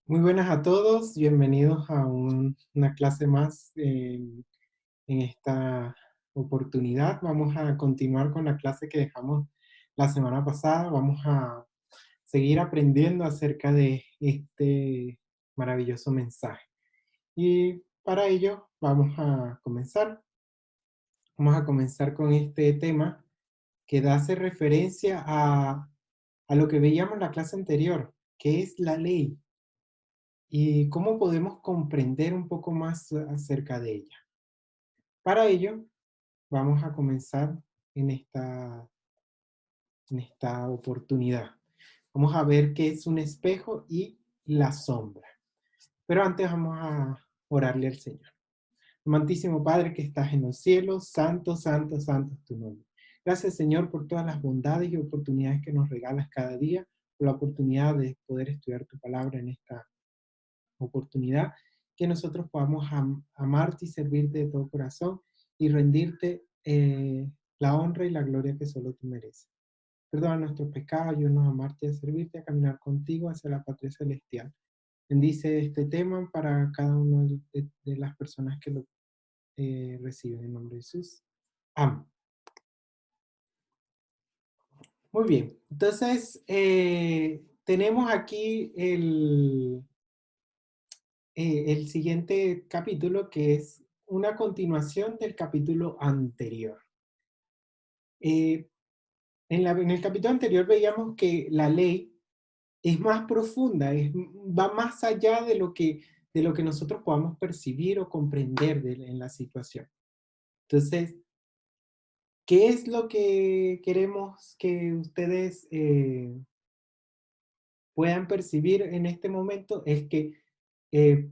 Muy buenas a todos, bienvenidos a una clase más en esta oportunidad. Vamos a continuar con la clase que dejamos la semana pasada. Vamos a seguir aprendiendo acerca de este maravilloso mensaje. Y para ello vamos a comenzar. Vamos a comenzar con este tema que hace referencia a lo que veíamos en la clase anterior, que es la ley. ¿Y cómo podemos comprender un poco más acerca de ella? Para ello, vamos a comenzar en esta oportunidad. Vamos a ver qué es un espejo y la sombra. Pero antes vamos a orarle al Señor. Amantísimo Padre que estás en los cielos, santo, santo, santo es tu nombre. Gracias, Señor, por todas las bondades y oportunidades que nos regalas cada día, por la oportunidad de poder estudiar tu palabra en esta oportunidad, que nosotros podamos amarte y servirte de todo corazón y rendirte la honra y la gloria que solo tú mereces. Perdona nuestros pecados, ayúdanos a amarte y a servirte, a caminar contigo hacia la patria celestial. Bendice este tema para cada una de las personas que lo reciben en nombre de Jesús. Amén. Muy bien, entonces tenemos aquí el siguiente capítulo, que es una continuación del capítulo anterior. Eh, en el capítulo anterior veíamos que la ley es más profunda, va más allá de lo que nosotros podamos percibir o comprender en la situación. Entonces, ¿qué es lo que queremos que ustedes puedan percibir en este momento? Es que eh,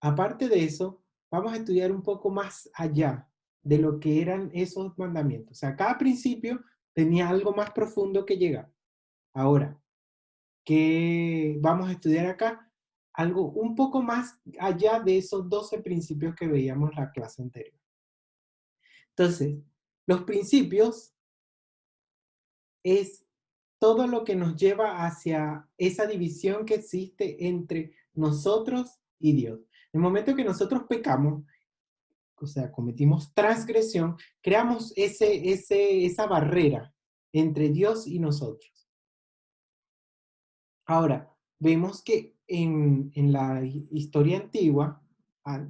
aparte de eso, vamos a estudiar un poco más allá de lo que eran esos mandamientos. O sea, cada principio tenía algo más profundo que llegar. Ahora, ¿qué vamos a estudiar acá? Algo un poco más allá de esos 12 principios que veíamos en la clase anterior. Entonces, los principios es todo lo que nos lleva hacia esa división que existe entre nosotros y Dios. En el momento que nosotros pecamos, o sea, cometimos transgresión, creamos esa barrera entre Dios y nosotros. Ahora, vemos que en la historia antigua,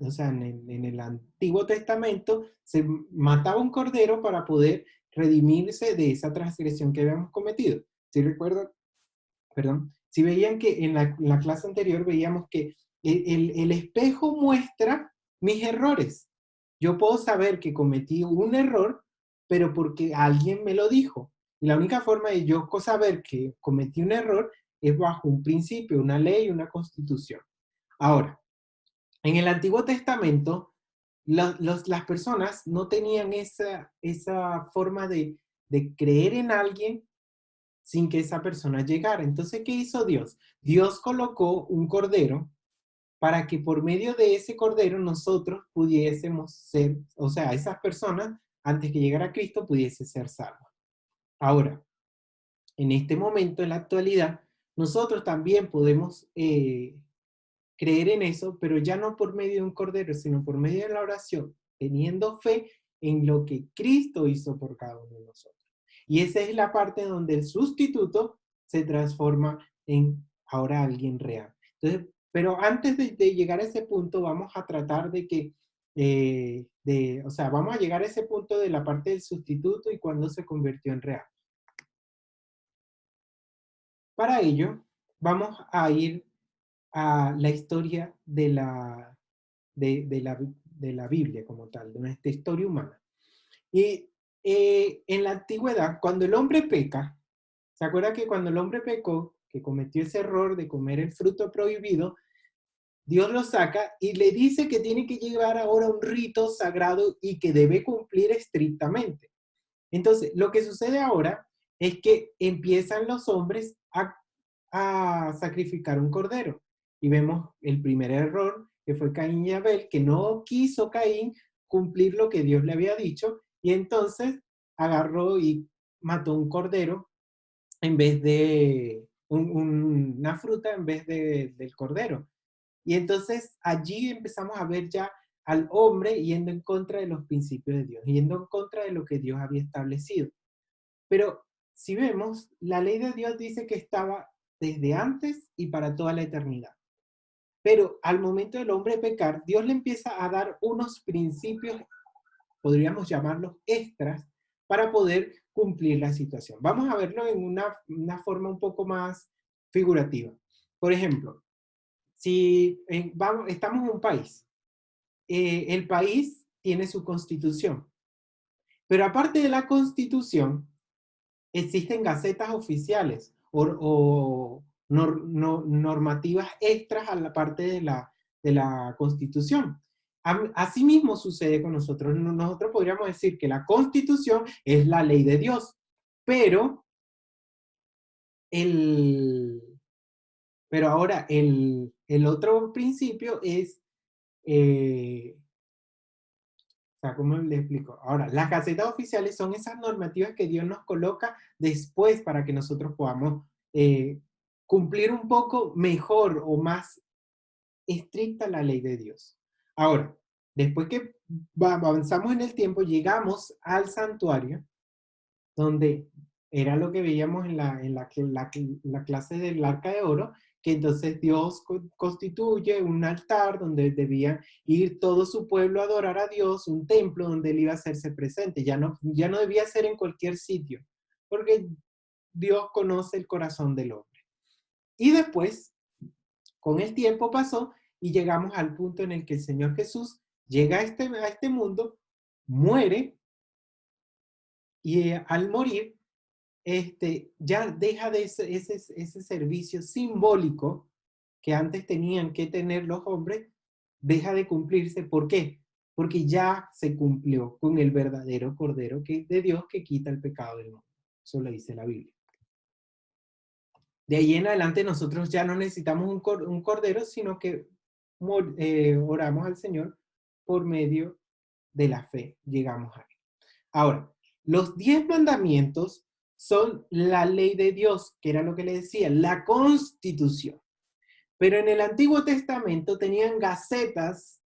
o sea, en el Antiguo Testamento, se mataba un cordero para poder redimirse de esa transgresión que habíamos cometido. Si recuerdan, perdón, si veían que en la clase anterior veíamos que el espejo muestra mis errores. Yo puedo saber que cometí un error, pero porque alguien me lo dijo. Y la única forma de yo saber que cometí un error es bajo un principio, una ley, una constitución. Ahora, en el Antiguo Testamento, las personas no tenían esa forma de creer en alguien sin que esa persona llegara. Entonces, ¿qué hizo Dios? Dios colocó un cordero para que por medio de ese cordero nosotros pudiésemos ser, o sea, esas personas, antes que llegara Cristo, pudiese ser salvas. Ahora, en este momento, en la actualidad, nosotros también podemos creer en eso, pero ya no por medio de un cordero, sino por medio de la oración, teniendo fe en lo que Cristo hizo por cada uno de nosotros. Y esa es la parte donde el sustituto se transforma en ahora alguien real. Entonces, pero antes de llegar a ese punto, vamos a tratar de que, o sea, vamos a llegar a ese punto de la parte del sustituto y cuando se convirtió en real. Para ello, vamos a ir a la historia de la Biblia como tal, de nuestra historia humana. Y en la antigüedad, cuando el hombre peca, ¿se acuerda que cuando el hombre pecó, que cometió ese error de comer el fruto prohibido, Dios lo saca y le dice que tiene que llevar ahora un rito sagrado y que debe cumplir estrictamente? Entonces, lo que sucede ahora es que empiezan los hombres a sacrificar un cordero. Y vemos el primer error, que fue Caín y Abel, que no quiso Caín cumplir lo que Dios le había dicho, y entonces agarró y mató un cordero en vez de una fruta en vez del cordero. Y entonces allí empezamos a ver ya al hombre yendo en contra de los principios de Dios, yendo en contra de lo que Dios había establecido. Pero si vemos, la ley de Dios dice que estaba desde antes y para toda la eternidad. Pero al momento del hombre pecar, Dios le empieza a dar unos principios, podríamos llamarlos extras, para poder cumplir la situación. Vamos a verlo en una forma un poco más figurativa. Por ejemplo, si estamos en un país, el país tiene su constitución, pero aparte de la constitución, existen gacetas oficiales o normativas extras a la parte de la Constitución. Asimismo sucede con nosotros. Nosotros podríamos decir que la Constitución es la ley de Dios, pero, el, pero ahora el otro principio es o sea, ¿cómo le explico? Ahora, las gacetas oficiales son esas normativas que Dios nos coloca después para que nosotros podamos cumplir un poco mejor o más estricta la ley de Dios. Ahora, después que avanzamos en el tiempo, llegamos al santuario, donde era lo que veíamos en la clase del arca de oro, que entonces Dios constituye un altar donde debían ir todo su pueblo a adorar a Dios, un templo donde él iba a hacerse presente. Ya no debía ser en cualquier sitio, porque Dios conoce el corazón del hombre. Y después, con el tiempo pasó y llegamos al punto en el que el Señor Jesús llega a este mundo, muere y al morir, ya deja de ese servicio simbólico que antes tenían que tener los hombres, deja de cumplirse. ¿Por qué? Porque ya se cumplió con el verdadero Cordero de Dios que quita el pecado del mundo. Eso lo dice la Biblia. De ahí en adelante nosotros ya no necesitamos un Cordero, sino que oramos al Señor por medio de la fe. Llegamos a él. Ahora, los 10 mandamientos son la ley de Dios, que era lo que le decía, la constitución. Pero en el Antiguo Testamento tenían gacetas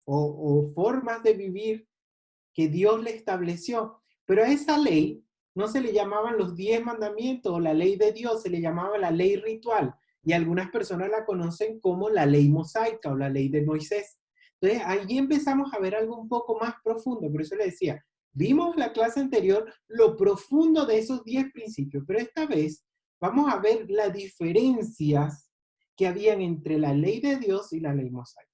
o formas de vivir que Dios le estableció. Pero a esa ley no se le llamaban los 10 mandamientos o la ley de Dios, se le llamaba la ley ritual. Y algunas personas la conocen como la ley mosaica o la ley de Moisés. Entonces, ahí empezamos a ver algo un poco más profundo. Por eso le decía, vimos la clase anterior lo profundo de esos 10 principios, pero esta vez vamos a ver las diferencias que habían entre la ley de Dios y la ley mosaica.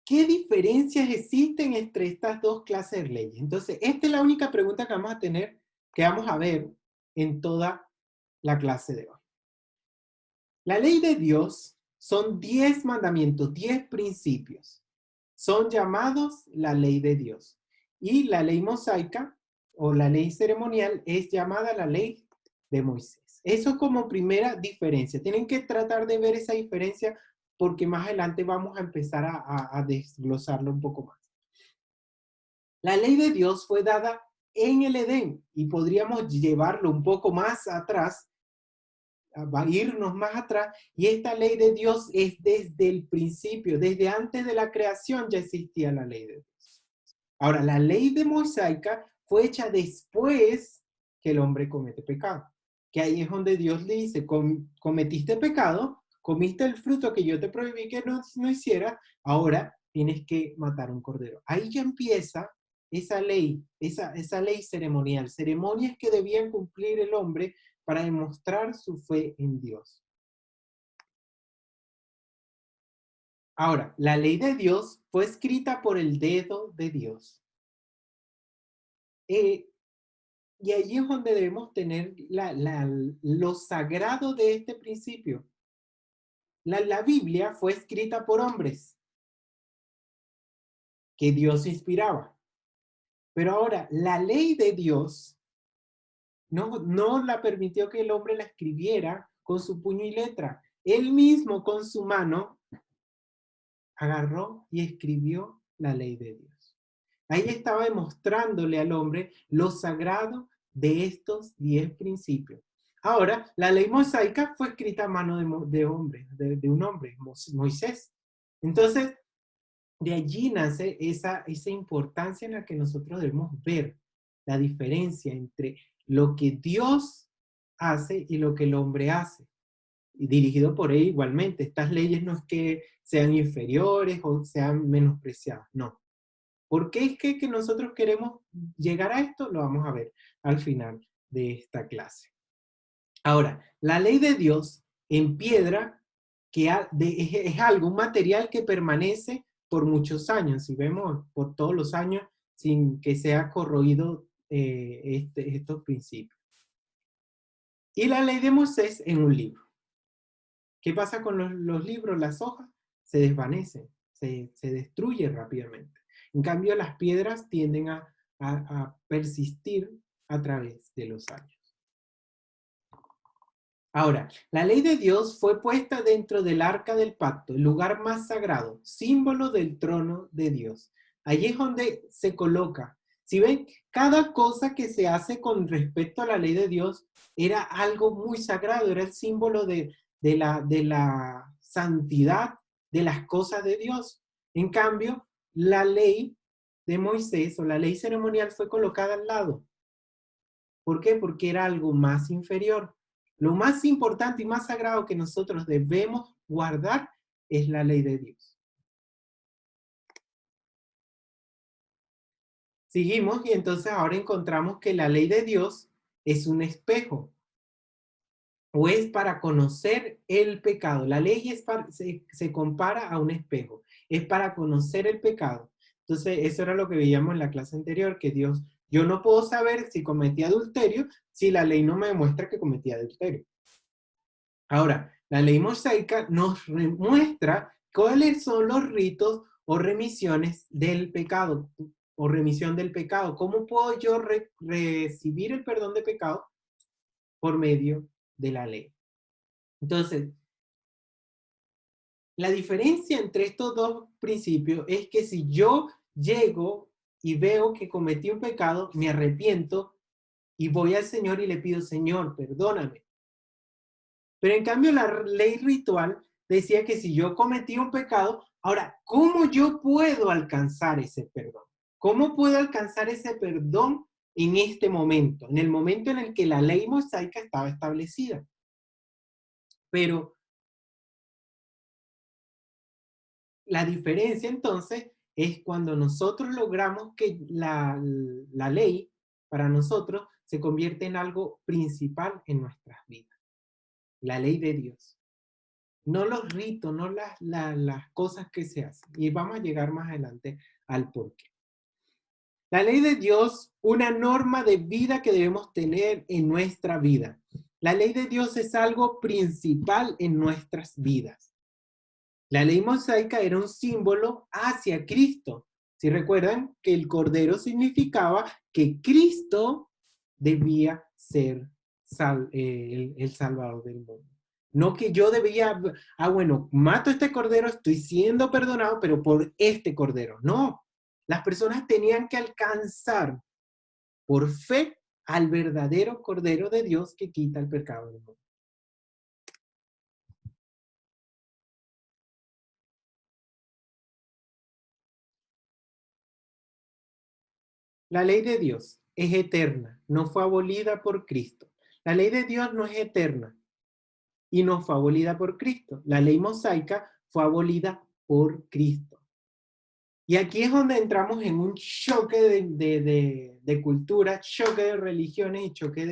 ¿Qué diferencias existen entre estas dos clases de leyes? Entonces, esta es la única pregunta que vamos a tener, que vamos a ver en toda la clase de hoy. La ley de Dios son 10 mandamientos, 10 principios. Son llamados la ley de Dios. Y la ley mosaica o la ley ceremonial es llamada la ley de Moisés. Eso como primera diferencia. Tienen que tratar de ver esa diferencia porque más adelante vamos a empezar a desglosarlo un poco más. La ley de Dios fue dada en el Edén y podríamos llevarlo un poco más atrás, va a irnos más atrás, y esta ley de Dios es desde el principio, desde antes de la creación ya existía la ley de Dios. Ahora, la ley de mosaica fue hecha después que el hombre comete pecado, que ahí es donde Dios le dice, cometiste pecado, comiste el fruto que yo te prohibí que no hicieras, ahora tienes que matar un cordero. Ahí ya empieza esa ley ceremonial, ceremonias que debían cumplir el hombre para demostrar su fe en Dios. Ahora, la ley de Dios fue escrita por el dedo de Dios. Y ahí es donde debemos tener lo sagrado de este principio. La Biblia fue escrita por hombres que Dios inspiraba. Pero ahora, la ley de Dios no la permitió que el hombre la escribiera con su puño y letra. Él mismo con su mano agarró y escribió la ley de Dios. Ahí estaba demostrándole al hombre lo sagrado de estos 10 principios. Ahora, la ley mosaica fue escrita a mano de un hombre, Moisés. Entonces, de allí nace esa importancia en la que nosotros debemos ver la diferencia entre lo que Dios hace y lo que el hombre hace. Y dirigido por él igualmente. Estas leyes no es que sean inferiores o sean menospreciadas, no. ¿Por qué es que nosotros queremos llegar a esto? Lo vamos a ver al final de esta clase. Ahora, la ley de Dios en piedra es algo, un material que permanece por muchos años, si vemos por todos los años, sin que sea corroído estos principios. Y la ley de Moisés en un libro. ¿Qué pasa con los libros? Las hojas se desvanecen, se destruyen rápidamente. En cambio, las piedras tienden a persistir a través de los años. Ahora, la ley de Dios fue puesta dentro del arca del pacto, el lugar más sagrado, símbolo del trono de Dios. Allí es donde se coloca. Si ven, cada cosa que se hace con respecto a la ley de Dios era algo muy sagrado, era el símbolo de la santidad de las cosas de Dios. En cambio, la ley de Moisés o la ley ceremonial fue colocada al lado. ¿Por qué? Porque era algo más inferior. Lo más importante y más sagrado que nosotros debemos guardar es la ley de Dios. Seguimos y entonces ahora encontramos que la ley de Dios es un espejo o es para conocer el pecado. La ley se compara a un espejo, es para conocer el pecado. Entonces, eso era lo que veíamos en la clase anterior, que yo no puedo saber si cometí adulterio si la ley no me demuestra que cometí adulterio. Ahora, la ley mosaica nos muestra cuáles son los ritos o remisiones del pecado o remisión del pecado. ¿Cómo puedo yo recibir el perdón de pecado? Por medio de la ley. Entonces, la diferencia entre estos dos principios es que si yo llego y veo que cometí un pecado, me arrepiento y voy al Señor y le pido, Señor, perdóname. Pero en cambio la ley ritual decía que si yo cometí un pecado, ahora, ¿cómo yo puedo alcanzar ese perdón? ¿Cómo puedo alcanzar ese perdón en este momento? En el momento en el que la ley mosaica estaba establecida. Pero la diferencia entonces es cuando nosotros logramos que la ley para nosotros se convierte en algo principal en nuestras vidas. La ley de Dios. No los ritos, no las cosas que se hacen. Y vamos a llegar más adelante al porqué. La ley de Dios, una norma de vida que debemos tener en nuestra vida. La ley de Dios es algo principal en nuestras vidas. La ley mosaica era un símbolo hacia Cristo. Si recuerdan que el cordero significaba que Cristo debía ser el salvador del mundo. No que yo debía, bueno, mato a este cordero, estoy siendo perdonado, pero por este cordero. No, las personas tenían que alcanzar por fe al verdadero cordero de Dios que quita el pecado del mundo. La ley de Dios es eterna, no fue abolida por Cristo. La ley de Dios no es eterna y no fue abolida por Cristo. La ley mosaica fue abolida por Cristo. Y aquí es donde entramos en un choque de culturas, choque de religiones y choque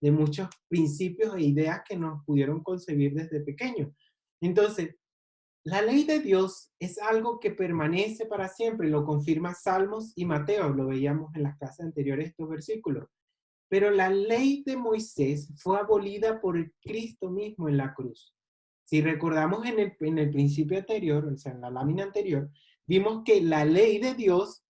de muchos principios e ideas que nos pudieron concebir desde pequeños. Entonces, la ley de Dios es algo que permanece para siempre, lo confirma Salmos y Mateo, lo veíamos en las clases anteriores estos versículos. Pero la ley de Moisés fue abolida por Cristo mismo en la cruz. Si recordamos en el principio anterior, o sea, en la lámina anterior, vimos que la ley de Dios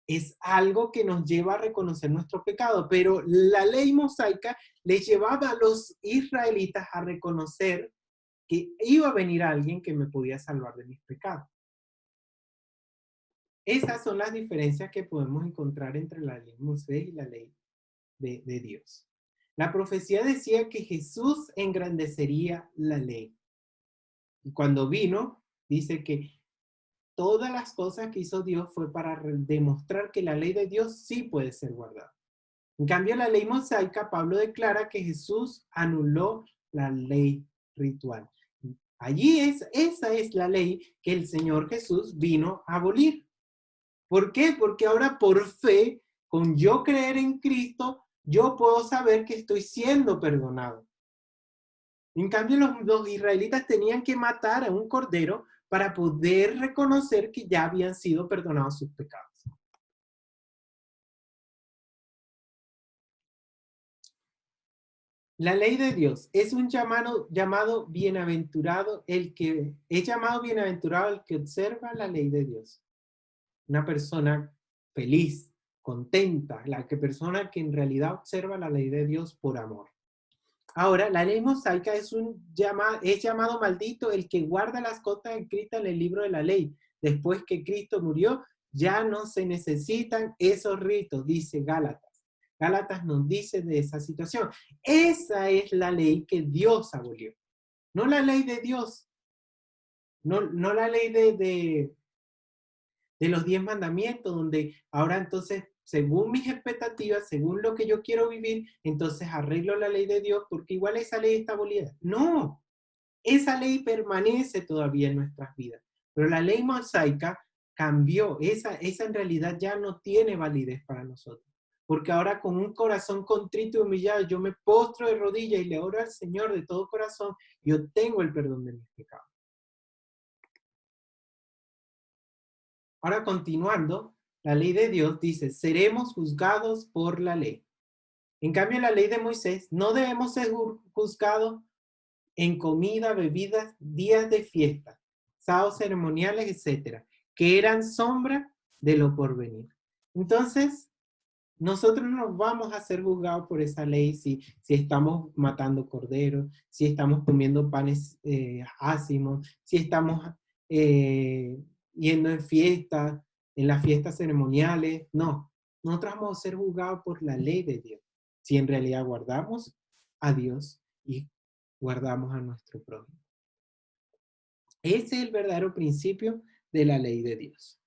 es algo que nos lleva a reconocer nuestro pecado, pero la ley mosaica les llevaba a los israelitas a reconocer que iba a venir alguien que me podía salvar de mis pecados. Esas son las diferencias que podemos encontrar entre la ley de Moisés y la ley de Dios. La profecía decía que Jesús engrandecería la ley. Y cuando vino, dice que todas las cosas que hizo Dios fue para demostrar que la ley de Dios sí puede ser guardada. En cambio, la ley mosaica, Pablo declara que Jesús anuló la ley ritual. Esa es la ley que el Señor Jesús vino a abolir. ¿Por qué? Porque ahora por fe, con yo creer en Cristo, yo puedo saber que estoy siendo perdonado. En cambio, los israelitas tenían que matar a un cordero para poder reconocer que ya habían sido perdonados sus pecados. La ley de Dios es un llamado bienaventurado el que es llamado bienaventurado el que observa la ley de Dios. Una persona feliz, contenta, persona que en realidad observa la ley de Dios por amor. Ahora, la ley mosaica es llamado maldito el que guarda las cosas escritas en el libro de la ley. Después que Cristo murió, ya no se necesitan esos ritos, dice Gálatas. Gálatas nos dice de esa situación. Esa es la ley que Dios abolió. No la ley de Dios. No la ley de los 10 mandamientos, donde ahora entonces, según mis expectativas, según lo que yo quiero vivir, entonces arreglo la ley de Dios porque igual esa ley está abolida. No, esa ley permanece todavía en nuestras vidas. Pero la ley mosaica cambió. Esa en realidad ya no tiene validez para nosotros. Porque ahora con un corazón contrito y humillado, yo me postro de rodillas y le oro al Señor de todo corazón y obtengo el perdón de mis pecados. Ahora continuando, la ley de Dios dice, seremos juzgados por la ley. En cambio, la ley de Moisés, no debemos ser juzgados en comida, bebidas, días de fiesta, sábados ceremoniales, etcétera, que eran sombra de lo porvenir. Entonces, nosotros no vamos a ser juzgados por esa ley si estamos matando corderos, si estamos comiendo panes ácimos, si estamos yendo en las fiestas ceremoniales. No, nosotros vamos a ser juzgados por la ley de Dios. Si en realidad guardamos a Dios y guardamos a nuestro prójimo. Ese es el verdadero principio de la ley de Dios.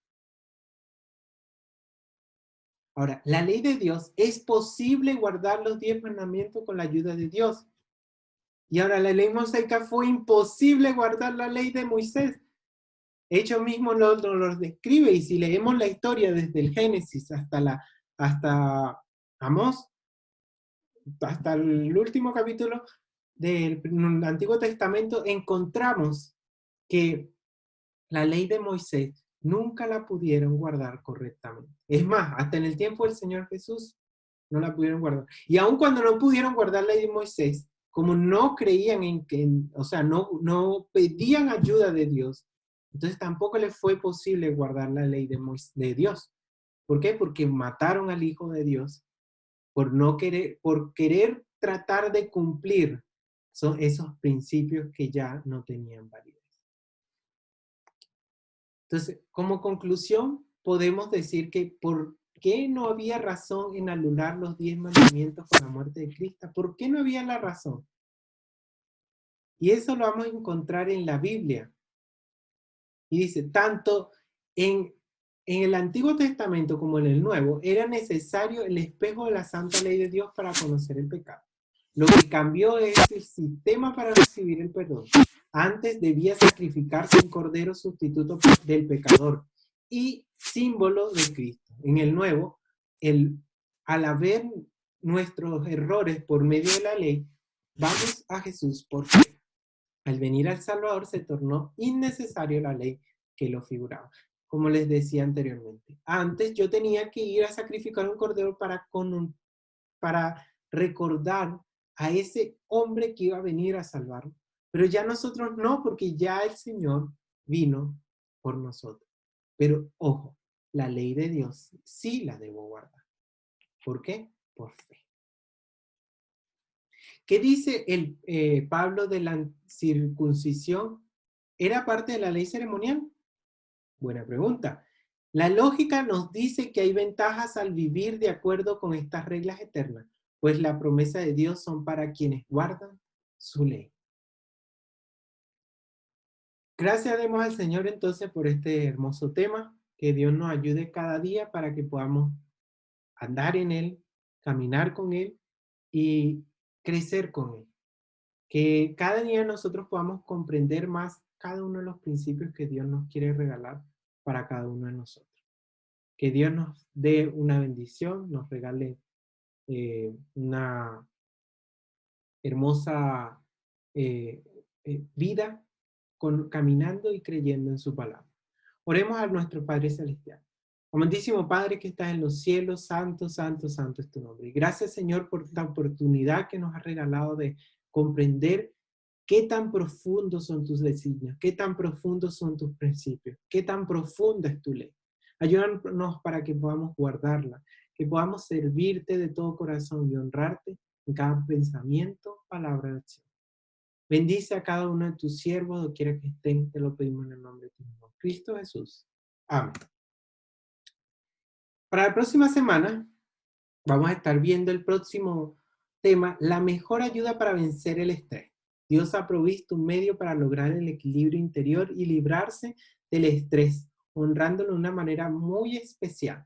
Ahora, la ley de Dios, es posible guardar los 10 mandamientos con la ayuda de Dios. Y ahora la ley mosaica fue imposible guardar la ley de Moisés. Hechos mismo nos lo describe, y si leemos la historia desde el Génesis hasta Amós, hasta el último capítulo del Antiguo Testamento, encontramos que la ley de Moisés nunca la pudieron guardar correctamente. Es más, hasta en el tiempo del Señor Jesús no la pudieron guardar. Y aun cuando no pudieron guardar la ley de Moisés, como no creían o sea, no pedían ayuda de Dios, entonces tampoco les fue posible guardar la ley de Dios. ¿Por qué? Porque mataron al Hijo de Dios por querer tratar de cumplir son esos principios que ya no tenían validez. Entonces, como conclusión, podemos decir que ¿por qué no había razón en anular los 10 mandamientos con la muerte de Cristo? ¿Por qué no había la razón? Y eso lo vamos a encontrar en la Biblia. Y dice, tanto en el Antiguo Testamento como en el Nuevo, era necesario el espejo de la santa ley de Dios para conocer el pecado. Lo que cambió es el sistema para recibir el perdón. Antes debía sacrificarse un cordero sustituto del pecador y símbolo de Cristo. En el Nuevo, al haber nuestros errores por medio de la ley, vamos a Jesús por fe. Al venir al Salvador se tornó innecesario la ley que lo figuraba. Como les decía anteriormente, antes yo tenía que ir a sacrificar un cordero para recordar a ese hombre que iba a venir a salvarnos. Pero ya nosotros no, porque ya el Señor vino por nosotros. Pero ojo, la ley de Dios sí la debo guardar. ¿Por qué? Por fe. ¿Qué dice Pablo de la circuncisión? ¿Era parte de la ley ceremonial? Buena pregunta. La lógica nos dice que hay ventajas al vivir de acuerdo con estas reglas eternas. pues la promesa de Dios son para quienes guardan su ley. Gracias demos al Señor entonces por este hermoso tema, que Dios nos ayude cada día para que podamos andar en Él, caminar con Él y crecer con Él. Que cada día nosotros podamos comprender más cada uno de los principios que Dios nos quiere regalar para cada uno de nosotros. Que Dios nos dé una bendición, nos regale una hermosa eh, vida caminando y creyendo en su palabra. Oremos a nuestro Padre Celestial. Amantísimo Padre que estás en los cielos, santo, santo, santo es tu nombre. Y gracias, Señor, por esta oportunidad que nos has regalado de comprender qué tan profundos son tus designios, qué tan profundos son tus principios, qué tan profunda es tu ley. Ayúdanos para que podamos guardarla, que podamos servirte de todo corazón y honrarte en cada pensamiento, palabra y acción. Bendice a cada uno de tus siervos, donde quiera que estén, te lo pedimos en el nombre de tu Hijo, Cristo Jesús. Amén. Para la próxima semana vamos a estar viendo el próximo tema, la mejor ayuda para vencer el estrés. Dios ha provisto un medio para lograr el equilibrio interior y librarse del estrés, honrándolo de una manera muy especial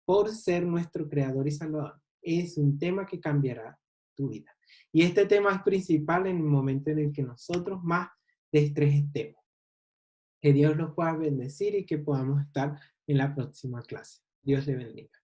por ser nuestro creador y salvador. Es un tema que cambiará tu vida. Y este tema es principal en el momento en el que nosotros más de estrés estemos. Que Dios los pueda bendecir y que podamos estar en la próxima clase. Dios le bendiga.